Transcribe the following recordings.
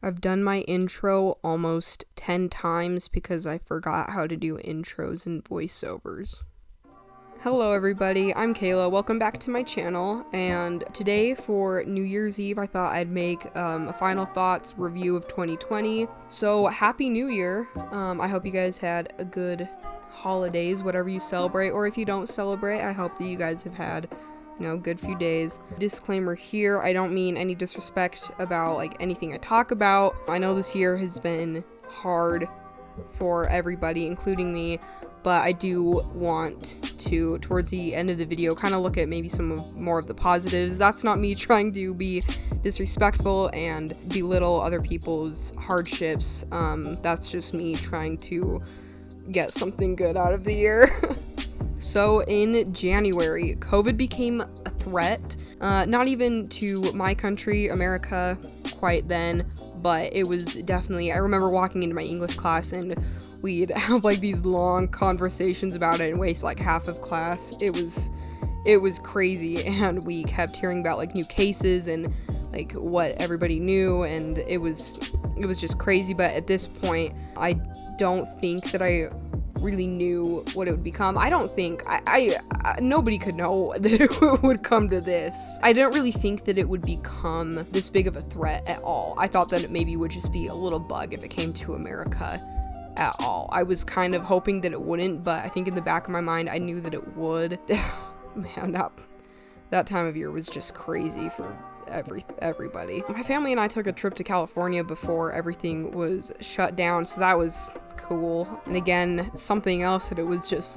I've done my intro almost 10 times because I forgot how to do intros and voiceovers. Hello everybody, I'm Kayla. Welcome back to my channel, and today for New Year's Eve I thought I'd make a final thoughts review of 2020. So happy New Year. I hope you guys had a good holidays, whatever you celebrate, or if you don't celebrate, I hope that you guys have had good few days. Disclaimer here, I don't mean any disrespect about anything I talk about. I know this year has been hard for everybody, including me, but I do want to, towards the end of the video, kind of look at maybe more of the positives. That's not me trying to be disrespectful and belittle other people's hardships. That's just me trying to get something good out of the year. So in January, COVID became a threat, not even to my country, America, quite then, but it was definitely, I remember walking into my English class and we'd have these long conversations about it and waste half of class. It was crazy, and we kept hearing about new cases and what everybody knew, and it was just crazy. But at this point, I don't think that I really knew what it would become. I don't think I nobody could know that it would come to this. I didn't really think that it would become this big of a threat at all. I thought that it maybe would just be a little bug if it came to America at all. I was kind of hoping that it wouldn't, but I think in the back of my mind I knew that it would. Man, that time of year was just crazy for everybody. My family and I took a trip to California before everything was shut down, so that was cool. And again, something else that it was just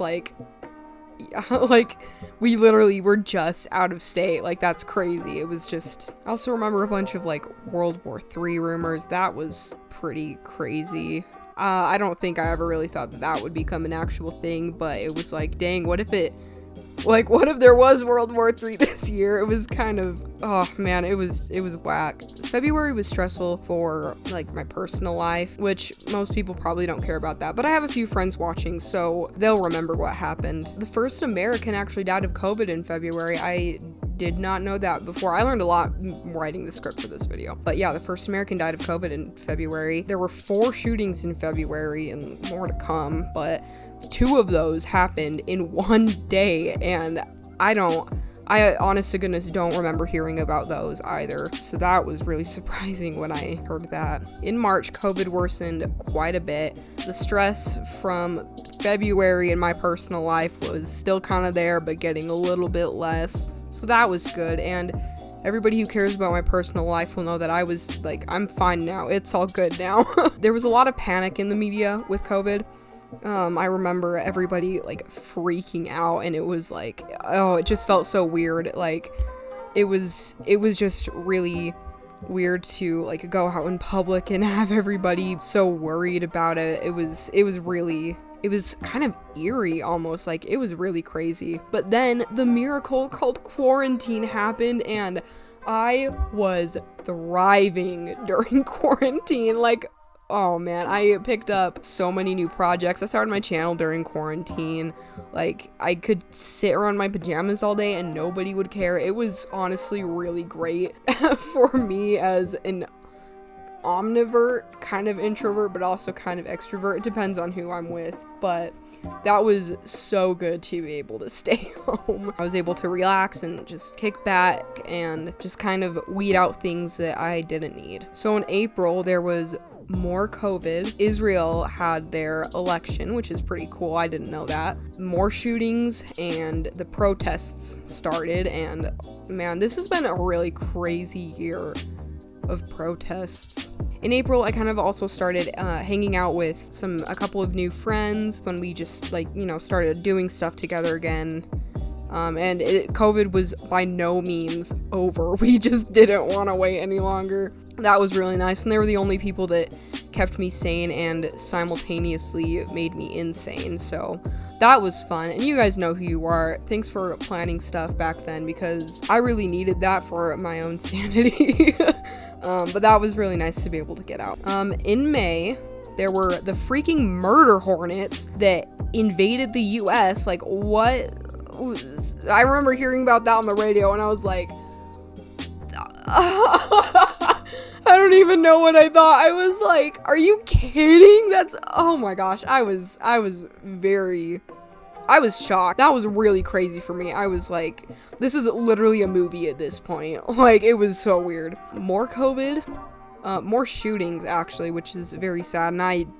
we literally were just out of state. That's crazy. It was just, I also remember a bunch of World War III rumors. That was pretty crazy. I don't think I ever really thought that would become an actual thing, but it was dang, what if there was World War III this year? It was kind of, oh man, it was whack. February was stressful for my personal life, which most people probably don't care about that, but I have a few friends watching, so they'll remember what happened. The first American actually died of COVID in February. I did not know that before. I learned a lot writing the script for this video. But yeah, the first American died of COVID in February. There were 4 shootings in February and more to come, but 2 of those happened in one day, and I honest to goodness don't remember hearing about those either. So that was really surprising when I heard that. In March, COVID worsened quite a bit. The stress from February in my personal life was still kind of there, but getting a little bit less. So that was good, and everybody who cares about my personal life will know that I was I'm fine now. It's all good now. There was a lot of panic in the media with COVID. I remember everybody freaking out, and it was it just felt so weird. It was just really weird to go out in public and have everybody so worried about it. It was kind of eerie almost. It was really crazy. But then the miracle called quarantine happened, and I was thriving during quarantine. Oh man, I picked up so many new projects. I started my channel during quarantine. I could sit around my pajamas all day and nobody would care. It was honestly really great for me as an omnivert, kind of introvert, but also kind of extrovert. It depends on who I'm with, but that was so good to be able to stay home. I was able to relax and just kick back and just kind of weed out things that I didn't need. So in April, there was more COVID. Israel had their election, which is pretty cool. I didn't know that. More shootings, and the protests started, and man, this has been a really crazy year of protests. In April, I kind of also started hanging out with a couple of new friends when we just started doing stuff together again. And COVID was by no means over. We just didn't want to wait any longer. That was really nice, and they were the only people that kept me sane and simultaneously made me insane, so that was fun. And you guys know who you are. Thanks for planning stuff back then, because I really needed that for my own sanity. But that was really nice to be able to get out. In May, there were the freaking murder hornets that invaded the US. What? I remember hearing about that on the radio, and I was like, I don't even know what I thought. I was like, are you kidding? That's, oh my gosh. I was shocked. That was really crazy for me. I was like, this is literally a movie at this point. Like, it was so weird. More COVID. More shootings, actually, which is very sad. And I'm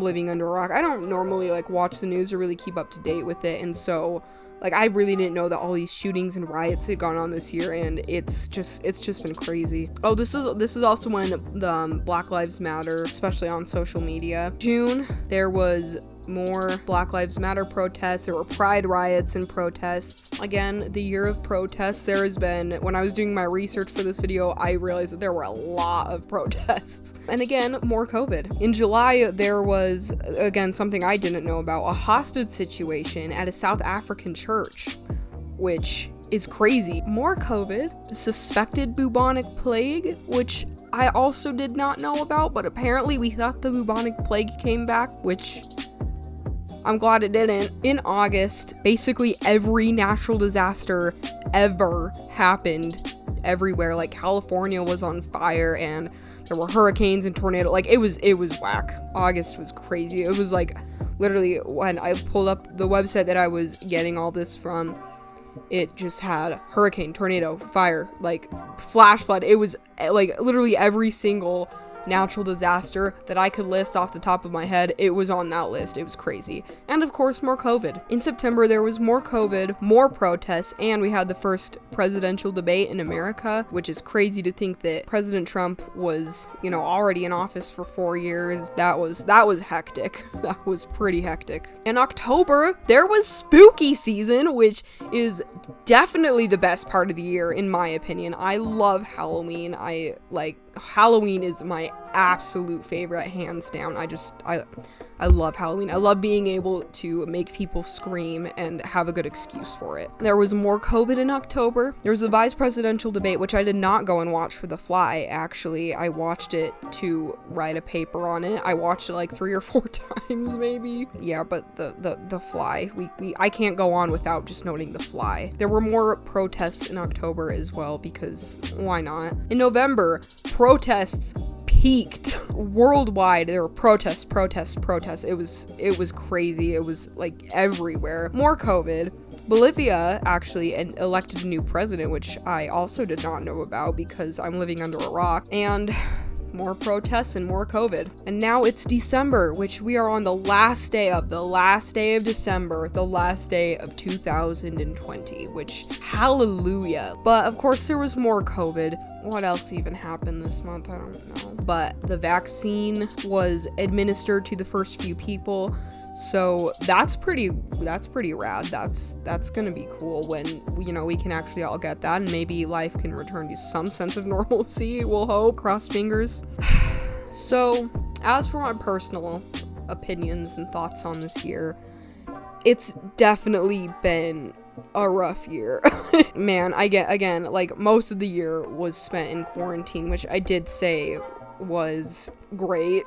living under a rock. I don't normally, like, watch the news or really keep up to date with it. And so, like, I really didn't know that all these shootings and riots had gone on this year, and it's just been crazy. Oh, this is also when the Black Lives Matter, especially on social media. June, there was more Black Lives Matter protests. There were pride riots and protests. Again, the year of protests. There has been, when I was doing my research for this video, I realized that there were a lot of protests. And again, more COVID. In July, there was, again, something I didn't know about, a hostage situation at a South African church, which is crazy. More COVID, suspected bubonic plague, which I also did not know about, but apparently we thought the bubonic plague came back, which I'm glad it didn't. In August, basically every natural disaster ever happened everywhere. Like, California was on fire, and there were hurricanes and tornadoes. Like, it was whack. August was crazy. It was like, literally, when I pulled up the website that I was getting all this from, it just had hurricane, tornado, fire, like, flash flood. It was like literally every single natural disaster that I could list off the top of my head, it was on that list. It was crazy. And of course, more COVID. In September, there was more COVID, more protests, and we had the first presidential debate in America, which is crazy to think that President Trump was, already in office for 4 years. That was hectic. That was pretty hectic. In October, there was spooky season, which is definitely the best part of the year, in my opinion. I love Halloween. Halloween is my absolute favorite, hands down. I love Halloween. I love being able to make people scream and have a good excuse for it. There was more COVID in October. There was the vice presidential debate, which I did not go and watch for The Fly, actually. I watched it to write a paper on it. I watched it like 3 or 4 times, maybe. Yeah, but the Fly, I can't go on without just noting The Fly. There were more protests in October as well, because why not? In November, protests peaked worldwide. There were protests. It was crazy. It was like everywhere. More COVID. Bolivia actually elected a new president, which I also did not know about because I'm living under a rock. And more protests and more COVID. And now it's December, which we are on the last day of December, the last day of 2020, which, hallelujah. But of course there was more COVID. What else even happened this month? I don't know. But the vaccine was administered to the first few people. So that's pretty rad. That's gonna be cool when we can actually all get that, and maybe life can return to some sense of normalcy. We'll hope. Cross fingers. So as for my personal opinions and thoughts on this year, it's definitely been a rough year. Man, like, most of the year was spent in quarantine, which I did say was great,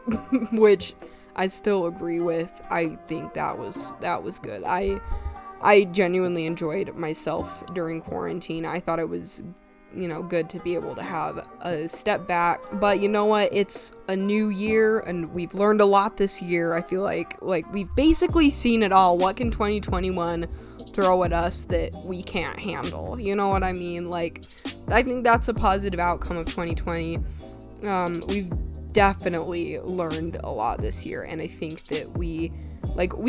which I still agree with. I think that was good. I genuinely enjoyed myself during quarantine. I thought it was, good to be able to have a step back. But you know what? It's a new year, and we've learned a lot this year. I feel like we've basically seen it all. What can 2021 throw at us that we can't handle? You know what I mean? Like, I think that's a positive outcome of 2020. We've definitely learned a lot this year, and I think that we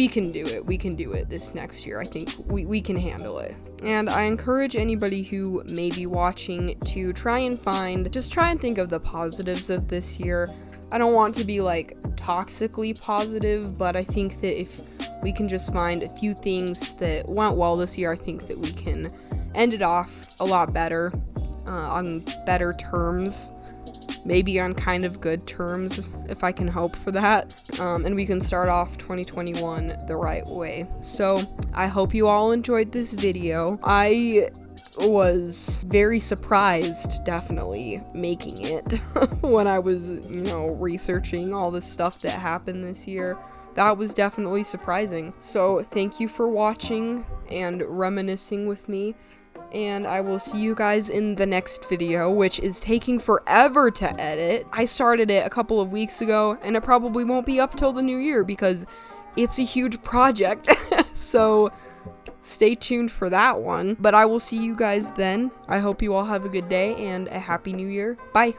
can do it. We can do it this next year. I think we can handle it. And I encourage anybody who may be watching to try and think of the positives of this year. I don't want to be like toxically positive, but I think that if we can just find a few things that went well this year, I think that we can end it off a lot better, on better terms. Maybe on kind of good terms, if I can hope for that. And we can start off 2021 the right way. So I hope you all enjoyed this video. I was very surprised, definitely, making it when I was, researching all the stuff that happened this year. That was definitely surprising. So thank you for watching and reminiscing with me. and I will see you guys in the next video, which is taking forever to edit. I started it a couple of weeks ago, and it probably won't be up till the new year because it's a huge project. So stay tuned for that one. But I will see you guys then. I hope you all have a good day and a happy new year. Bye.